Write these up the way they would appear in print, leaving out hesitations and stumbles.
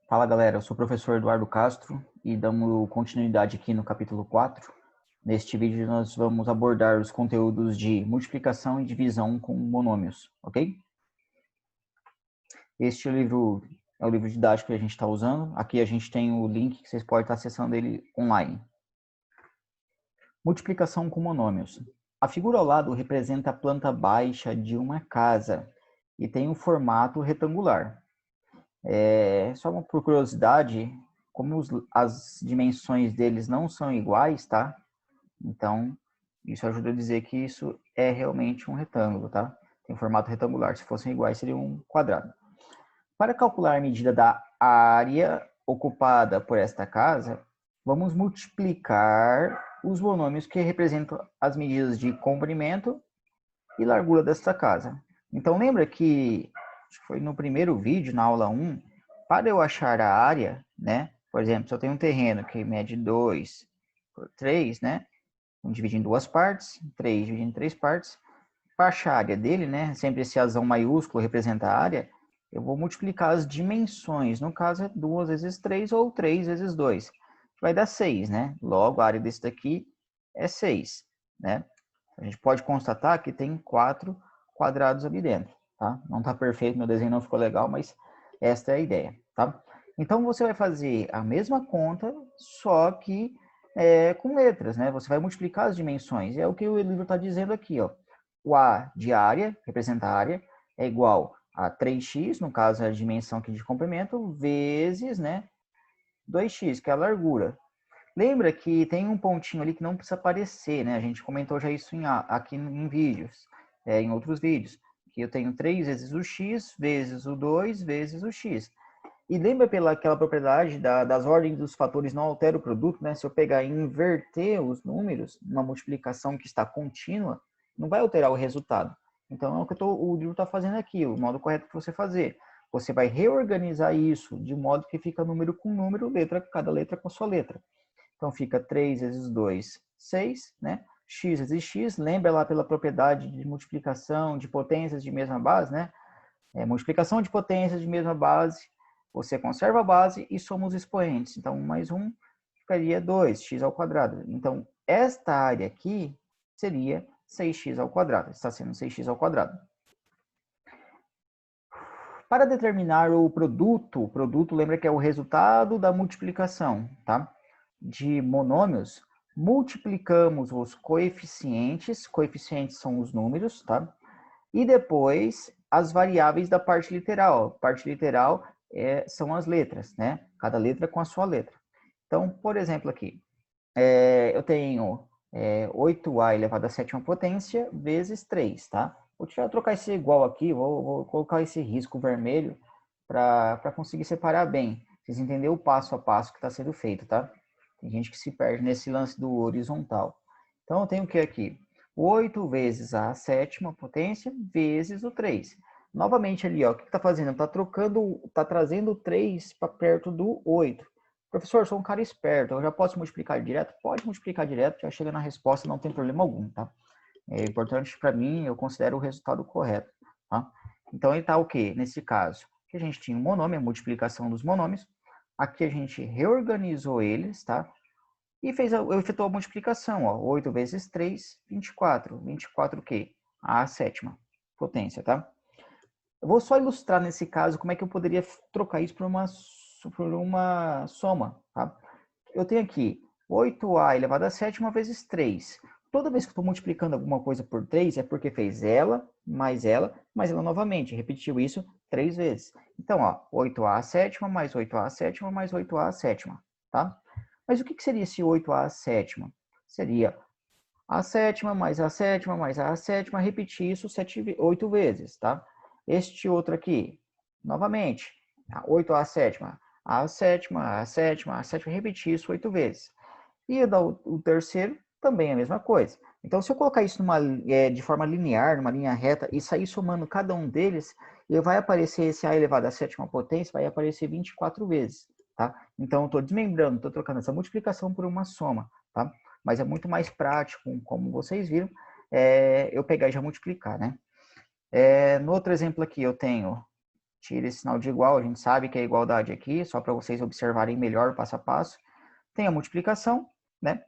Fala galera, eu sou o professor Eduardo Castro e damos continuidade aqui no capítulo 4. Neste vídeo nós vamos abordar os conteúdos de multiplicação e divisão com monômios, ok? Este livro é o livro didático que a gente está usando. Aqui a gente tem o link que vocês podem estar acessando ele online. Multiplicação com monômios. A figura ao lado representa a planta baixa de uma casa e tem um formato retangular. Só por curiosidade, como as dimensões deles não são iguais, tá? Então, isso ajuda a dizer que isso é realmente um retângulo, tá? Tem um formato retangular. Se fossem iguais, seria um quadrado. Para calcular a medida da área ocupada por esta casa, vamos multiplicar os monômios que representam as medidas de comprimento e largura desta casa. Então, lembra que foi no primeiro vídeo, na aula 1, para eu achar a área, né? Por exemplo, se eu tenho um terreno que mede 2 por 3, né? Vamos dividir em duas partes, 3 dividindo em 3 partes. Para achar a área dele, né? Sempre esse azão maiúsculo representa a área. Eu vou multiplicar as dimensões. No caso, é 2 vezes 3 ou 3 vezes 2. Vai dar 6, né? Logo, a área desse daqui é 6, né? A gente pode constatar que tem 4 quadrados ali dentro, tá? Não está perfeito, meu desenho não ficou legal, mas esta é a ideia, tá? Então, você vai fazer a mesma conta, só que com letras, né? Você vai multiplicar as dimensões. É o que o livro está dizendo aqui, ó. O A de área, representa a área, é igual a 3x, no caso é a dimensão aqui de comprimento, vezes, né, 2x, que é a largura. Lembra que tem um pontinho ali que não precisa aparecer, né? A gente comentou já isso aqui em vídeos, em outros vídeos. Que eu tenho 3 vezes o x, vezes o 2, vezes o x. E lembra aquela propriedade das ordens dos fatores não altera o produto, né? Se eu pegar e inverter os números, uma multiplicação que está contínua, não vai alterar o resultado. Então, é o que o livro está fazendo aqui, o modo correto para você fazer. Você vai reorganizar isso de modo que fica número com número, cada letra com a sua letra. Então, fica 3 vezes 2, 6, né? X vezes x, lembra lá pela propriedade de multiplicação de potências de mesma base, né? Multiplicação de potências de mesma base, você conserva a base e soma os expoentes. Então, 1 mais 1 ficaria 2, x ao quadrado. Então, esta área aqui seria 6x ao quadrado. Está sendo 6x ao quadrado. Para determinar o produto lembra que é o resultado da multiplicação, tá? De monômios, multiplicamos os coeficientes são os números, tá? E depois as variáveis da parte literal. A parte literal são as letras, né? Cada letra com a sua letra. Então, por exemplo, aqui, eu tenho 8a elevado à sétima potência vezes 3, tá? Vou trocar esse igual aqui, vou colocar esse risco vermelho para conseguir separar bem. Vocês entenderam o passo a passo que está sendo feito, tá? Tem gente que se perde nesse lance do horizontal. Então, eu tenho o que aqui? 8 vezes a sétima potência vezes o 3. Novamente ali, ó, o que está fazendo? Está trazendo o 3 para perto do 8. Professor, sou um cara esperto, eu já posso multiplicar direto? Pode multiplicar direto, já chega na resposta, não tem problema algum, tá? É importante para mim, eu considero o resultado correto, tá? Então, ele está o quê? Nesse caso, que a gente tinha um monômio, a multiplicação dos monômios. Aqui a gente reorganizou eles, tá? E efetuou a multiplicação, ó. 8 vezes 3, 24. 24 o quê? A sétima potência, tá? Eu vou só ilustrar nesse caso como é que eu poderia trocar isso por uma soma, tá? Eu tenho aqui 8a elevado à sétima vezes 3. Toda vez que eu estou multiplicando alguma coisa por 3, é porque fez ela, mais ela novamente. Repetiu isso 3 vezes. Então, ó, 8a à sétima, mais 8a à sétima, mais 8a à sétima, tá? Mas o que seria esse 8a à sétima? Seria a sétima, mais a sétima, mais a sétima, repetir isso 8 vezes, tá? Este outro aqui, novamente, 8a à sétima, a sétima, a sétima, a sétima, repetir isso 8 vezes. E o terceiro, também a mesma coisa. Então, se eu colocar isso de forma linear, numa linha reta, e sair somando cada um deles, vai aparecer esse a elevado à sétima potência, vai aparecer 24 vezes, tá? Então, eu estou desmembrando, estou trocando essa multiplicação por uma soma, tá? Mas é muito mais prático, como vocês viram, eu pegar e já multiplicar, né? No outro exemplo aqui, eu tenho tira esse sinal de igual, a gente sabe que é igualdade aqui, só para vocês observarem melhor o passo a passo. Tem a multiplicação, né?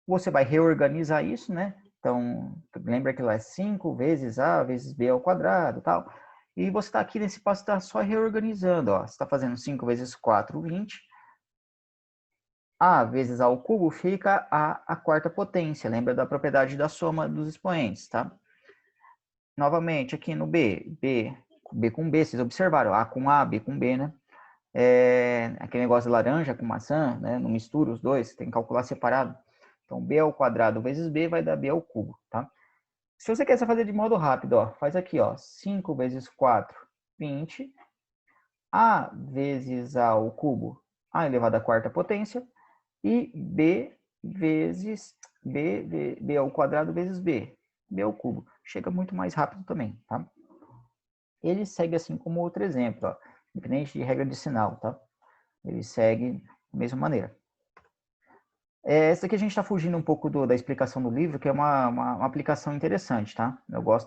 Você vai reorganizar isso, né? Então, lembra que lá é 5 vezes A vezes B ao quadrado, tal. E você está aqui nesse passo, está só reorganizando, ó. Você está fazendo 5 vezes 4, 20. A vezes A ao cubo fica a quarta potência. Lembra da propriedade da soma dos expoentes, tá? Novamente, aqui no B com B, vocês observaram, A com A, B com B, né? Aquele negócio de laranja com maçã, né? Não mistura os dois, tem que calcular separado. Então, B ao quadrado vezes B vai dar B ao cubo, tá? Se você quer fazer de modo rápido, ó, faz aqui, ó, 5 vezes 4, 20. A vezes A ao cubo, A elevado à quarta potência. E B vezes B ao quadrado vezes B ao cubo. Chega muito mais rápido também, tá? Ele segue assim como outro exemplo, ó, independente de regra de sinal, tá? Ele segue da mesma maneira. Essa aqui a gente está fugindo um pouco da explicação do livro, que é uma aplicação interessante, tá? Eu gosto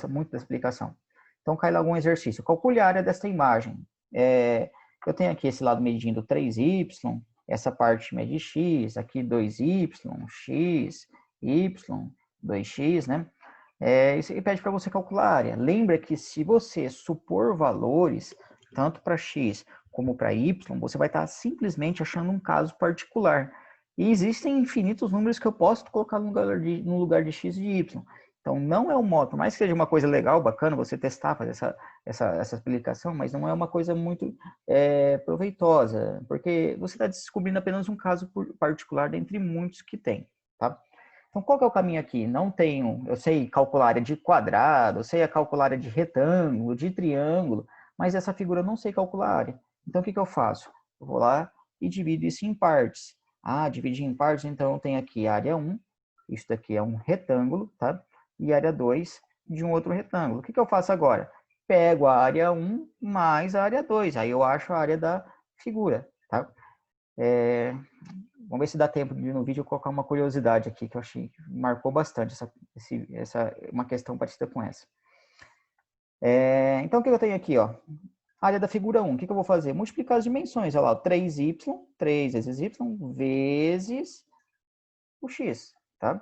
muito dessa explicação. Então, cai lá algum exercício. Calcule a área desta imagem. Eu tenho aqui esse lado medindo 3y, essa parte mede x, aqui 2y, x, y, 2x, né? Isso aí pede para você calcular a área. Lembra que se você supor valores, tanto para x como para y, você vai estar simplesmente achando um caso particular. E existem infinitos números que eu posso colocar no lugar de x e de y. Então, não é um modo, por mais que seja uma coisa legal, bacana, você testar, fazer essa explicação, mas não é uma coisa muito proveitosa, porque você está descobrindo apenas um caso particular dentre muitos que tem, tá? Então, qual que é o caminho aqui? Não tenho, eu sei calcular a área de quadrado, eu sei calcular a área de retângulo, de triângulo, mas essa figura eu não sei calcular a área. Então, o que eu faço? Eu vou lá e divido isso em partes. Dividir em partes, então eu tenho aqui a área 1, isso daqui é um retângulo, tá? E área 2 de um outro retângulo. O que eu faço agora? Pego a área 1 mais a área 2, aí eu acho a área da figura, tá? Vamos ver se dá tempo de no vídeo eu colocar uma curiosidade aqui que eu achei que marcou bastante uma questão parecida com essa. Então, o que eu tenho aqui, ó? Área da figura 1, o que eu vou fazer? Multiplicar as dimensões, olha lá, 3y, 3 vezes y, vezes o x, tá?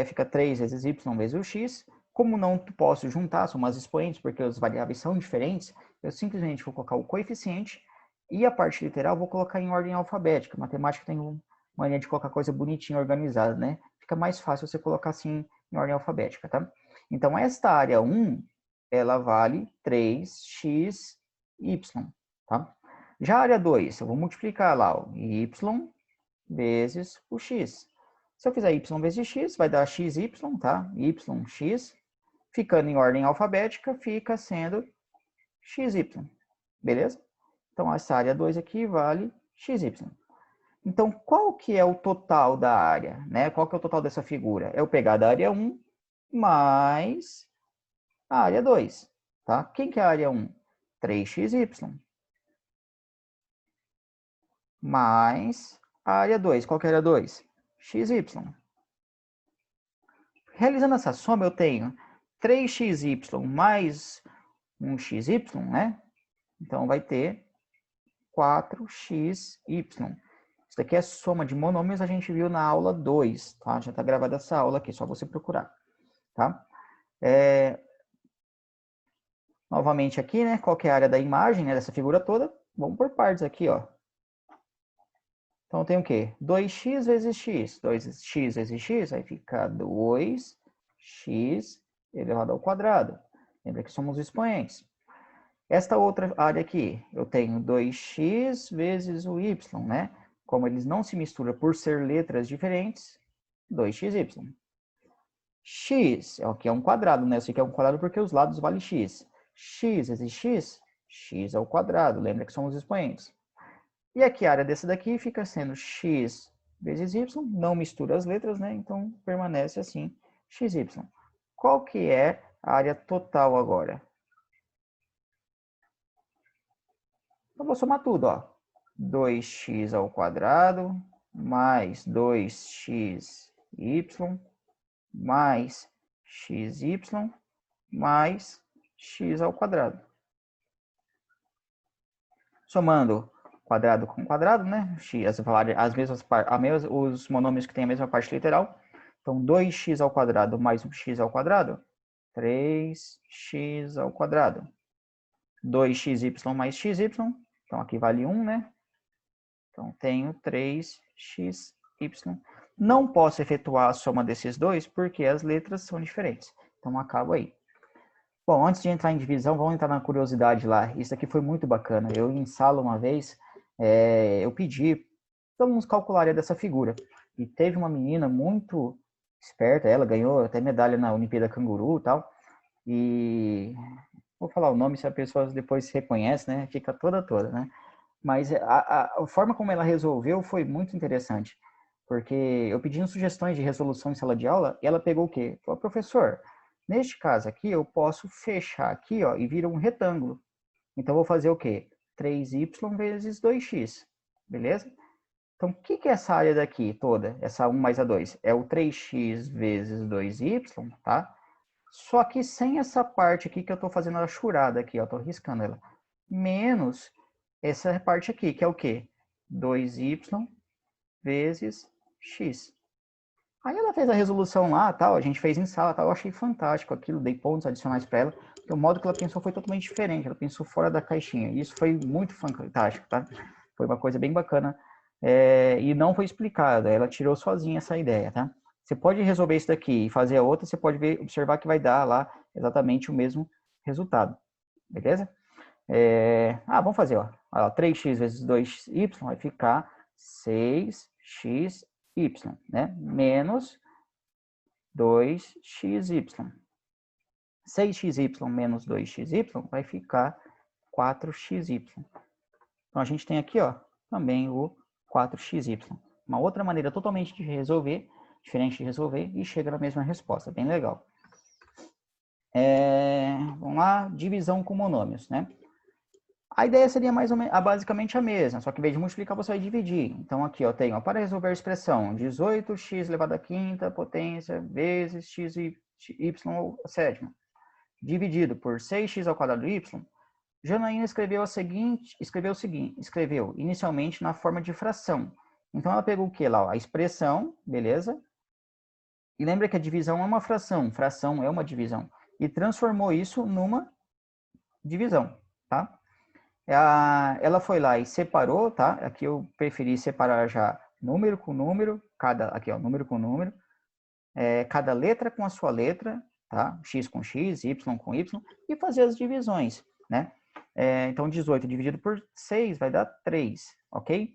Fica 3 vezes y vezes o x. Como não posso juntar, são umas expoentes, porque as variáveis são diferentes, eu simplesmente vou colocar o coeficiente e a parte literal vou colocar em ordem alfabética. Matemática tem uma mania de colocar coisa bonitinha, organizada, né? Fica mais fácil você colocar assim em ordem alfabética, tá? Então, esta área 1, ela vale 3xy, tá? Já a área 2, eu vou multiplicar lá o y vezes o x. Se eu fizer y vezes x, vai dar xy, tá? Yx, ficando em ordem alfabética, fica sendo xy, beleza? Então, essa área 2 aqui vale xy. Então, qual que é o total da área, né? Qual que é o total dessa figura? É eu pegar da área 1 mais a área 2, tá? Quem que é a área 1? 3xy. Mais a área 2. Qual que é a área 2? xy. Realizando essa soma, eu tenho 3xy mais 1xy, né? Então, vai ter 4xy. Isso daqui é soma de monômios, a gente viu na aula 2, tá? Já está gravada essa aula aqui, só você procurar, tá? Novamente aqui, né? Qual que é a área da imagem, né? Dessa figura toda? Vamos por partes aqui, ó. Então, tem o quê? 2x vezes x. 2x vezes x, vai ficar 2x elevado ao quadrado. Lembra que somos expoentes. Esta outra área aqui, eu tenho 2x vezes o y, né? Como eles não se misturam por ser letras diferentes, 2xy. X, aqui é um quadrado, né? Eu sei que é um quadrado porque os lados valem x. X vezes x, x ao quadrado. Lembra que somos expoentes. E aqui a área dessa daqui fica sendo x vezes y, não mistura as letras, né? Então, permanece assim, xy. Qual que é a área total agora? Então, vou somar tudo, ó. 2x ao quadrado, mais 2xy, mais xy, mais x ao quadrado. Somando quadrado com quadrado, né? Os monômios que têm a mesma parte literal. Então, 2x ao quadrado mais um x ao quadrado, 3x ao quadrado. 2xy mais xy, então aqui vale 1, né? Então, tenho 3xy. Não posso efetuar a soma desses dois porque as letras são diferentes. Então, acabo aí. Bom, antes de entrar em divisão, vamos entrar na curiosidade lá. Isso aqui foi muito bacana. Eu, em sala, uma vez, eu pedi, vamos calcular dessa figura. E teve uma menina muito esperta, ela ganhou até medalha na Olimpíada Canguru e tal. E vou falar o nome, se a pessoa depois se reconhece, né? Fica toda, né? Mas a forma como ela resolveu foi muito interessante. Porque eu pedindo sugestões de resolução em sala de aula, e ela pegou o quê? Falou, professor, neste caso aqui, eu posso fechar aqui, ó, e vira um retângulo. Então, eu vou fazer o quê? 3y vezes 2x, beleza? Então, o que é essa área daqui toda? Essa 1 mais a 2? É o 3x vezes 2y, tá? Só que sem essa parte aqui que eu estou fazendo a churada aqui, ó, estou riscando ela. Menos essa parte aqui, que é o quê? 2y vezes x. Aí ela fez a resolução lá, tal, a gente fez em sala, tal, eu achei fantástico aquilo, dei pontos adicionais para ela, porque o modo que ela pensou foi totalmente diferente, ela pensou fora da caixinha, e isso foi muito fantástico, tá? Foi uma coisa bem bacana, e não foi explicada, ela tirou sozinha essa ideia, tá? Você pode resolver isso daqui e fazer a outra, você pode observar que vai dar lá exatamente o mesmo resultado, beleza? Vamos fazer, ó. 3x vezes 2y vai ficar 6xy, né? Menos 2xy. 6xy menos 2xy vai ficar 4xy. Então, a gente tem aqui, ó, também o 4xy. Uma outra maneira totalmente de resolver, diferente de resolver, e chega na mesma resposta. Bem legal. Vamos lá, divisão com monômios, né? A ideia seria mais ou menos, basicamente a mesma, só que em vez de multiplicar, você vai dividir. Então, aqui eu tenho, para resolver a expressão, 18x elevado à quinta potência vezes x y à sétima, dividido por 6x ao quadrado y, Janaína escreveu inicialmente na forma de fração. Então, ela pegou o que lá? A expressão, beleza? E lembra que a divisão é uma fração é uma divisão. E transformou isso numa divisão, tá? Ela foi lá e separou, tá? Aqui eu preferi separar já número com número, aqui ó, número com número, cada letra com a sua letra, tá? X com X, Y com Y, e fazer as divisões, né? Então, 18 dividido por 6 vai dar 3, ok?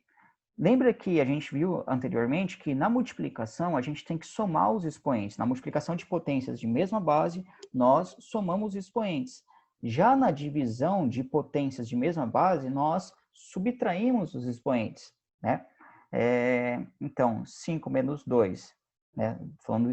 Lembra que a gente viu anteriormente que na multiplicação a gente tem que somar os expoentes. Na multiplicação de potências de mesma base, nós somamos os expoentes. Já na divisão de potências de mesma base, nós subtraímos os expoentes, né? Então, 5 menos 2, né? Falando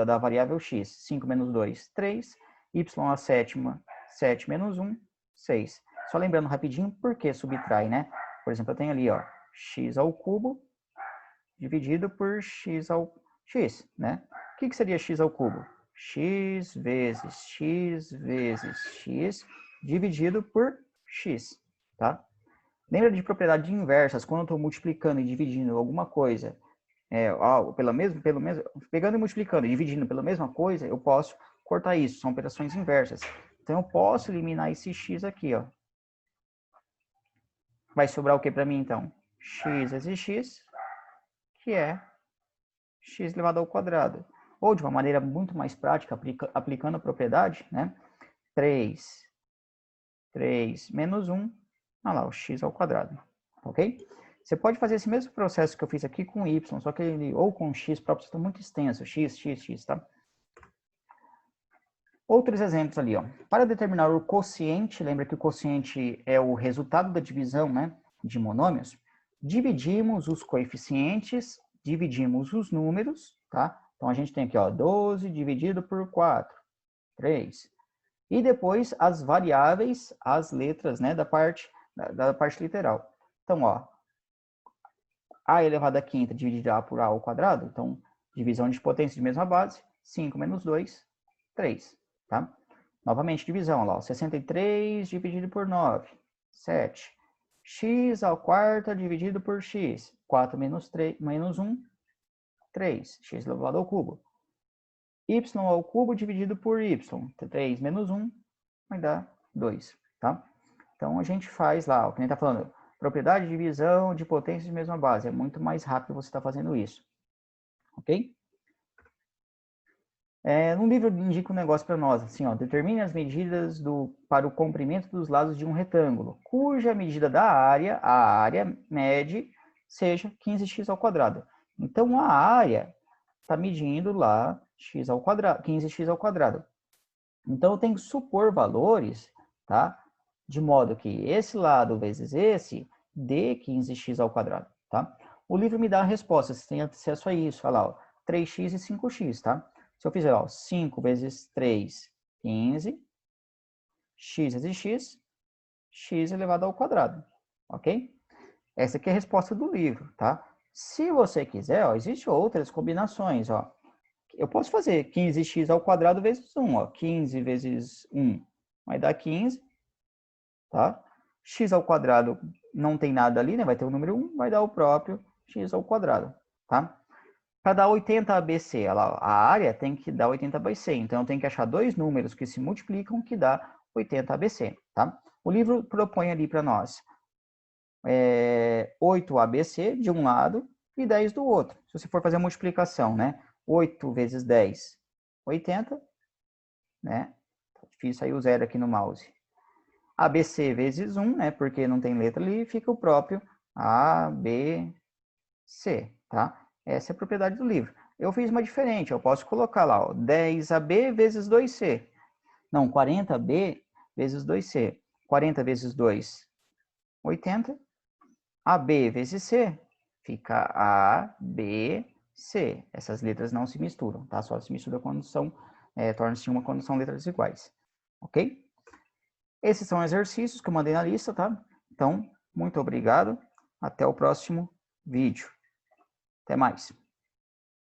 da variável x, 5 menos 2, 3, y à sétima, 7 menos 1, 6. Só lembrando rapidinho por que subtrai, né? Por exemplo, eu tenho ali, ó, x ao cubo dividido por x ao x, né? O que seria x ao cubo? X vezes x dividido por x, tá? Lembra de propriedades inversas, quando eu estou multiplicando e dividindo alguma coisa, pegando e multiplicando e dividindo pela mesma coisa, eu posso cortar isso, são operações inversas. Então, eu posso eliminar esse x aqui, ó. Vai sobrar o que para mim, então? X vezes x, que é x elevado ao quadrado. Ou, de uma maneira muito mais prática, aplicando a propriedade, né? 3 menos 1, olha lá, o x ao quadrado, ok? Você pode fazer esse mesmo processo que eu fiz aqui com y, só que ou com x próprio está muito extenso, x, tá? Outros exemplos ali, ó. Para determinar o quociente, lembra que o quociente é o resultado da divisão, né, de monômios, dividimos os coeficientes, dividimos os números, tá? Então, a gente tem aqui, ó, 12 dividido por 4, 3. E depois as variáveis, as letras, né, da parte literal. Então, ó, a elevado à quinta dividido a por a ao quadrado, então, divisão de potência de mesma base, 5 menos 2, 3. Tá? Novamente, divisão lá, ó, 63 dividido por 9, 7. x ao quarto dividido por x. 4 menos 1, 3. X elevado ao cubo. Y ao cubo dividido por y. 3 menos 1 vai dar 2, tá? Então, a gente faz lá, o que a gente está falando, propriedade de divisão de potências de mesma base. É muito mais rápido você estar fazendo isso. Ok? No livro indica um negócio para nós, assim, ó, determine as medidas para o comprimento dos lados de um retângulo, cuja medida da área, a área mede, seja 15x ao quadrado. Então, a área está medindo lá x ao quadrado, 15x ao quadrado. Então, eu tenho que supor valores, tá? De modo que esse lado vezes esse dê 15x ao quadrado, tá? O livro me dá a resposta, você tem acesso a isso, olha lá, ó, 3x e 5x, tá? Se eu fizer, ó, 5 vezes 3, 15, x vezes x, x elevado ao quadrado, ok? Essa aqui é a resposta do livro, tá? Se você quiser, ó, existem outras combinações, ó. Eu posso fazer 15x ao quadrado vezes 1, ó. 15 vezes 1 vai dar 15, tá? X ao quadrado não tem nada ali, né? Vai ter o número 1, vai dar o próprio x ao quadrado, tá? Para dar 80 ABC, a área tem que dar 80 ABC. Então, eu tenho que achar dois números que se multiplicam que dá 80 ABC, tá? O livro propõe ali para nós 8 ABC de um lado e 10 do outro. Se você for fazer a multiplicação, né? 8 vezes 10, 80, né? Tá difícil aí o zero aqui no mouse. ABC vezes 1, né? Porque não tem letra ali, fica o próprio ABC, tá? Essa é a propriedade do livro. Eu fiz uma diferente, eu posso colocar lá, ó, 10AB vezes 2C. Não, 40B vezes 2C. 40 vezes 2, 80. AB vezes C, fica ABC. Essas letras não se misturam, tá? Só se mistura quando torna-se uma quando são letras iguais. Ok? Esses são exercícios que eu mandei na lista, tá? Então, muito obrigado. Até o próximo vídeo. Até mais.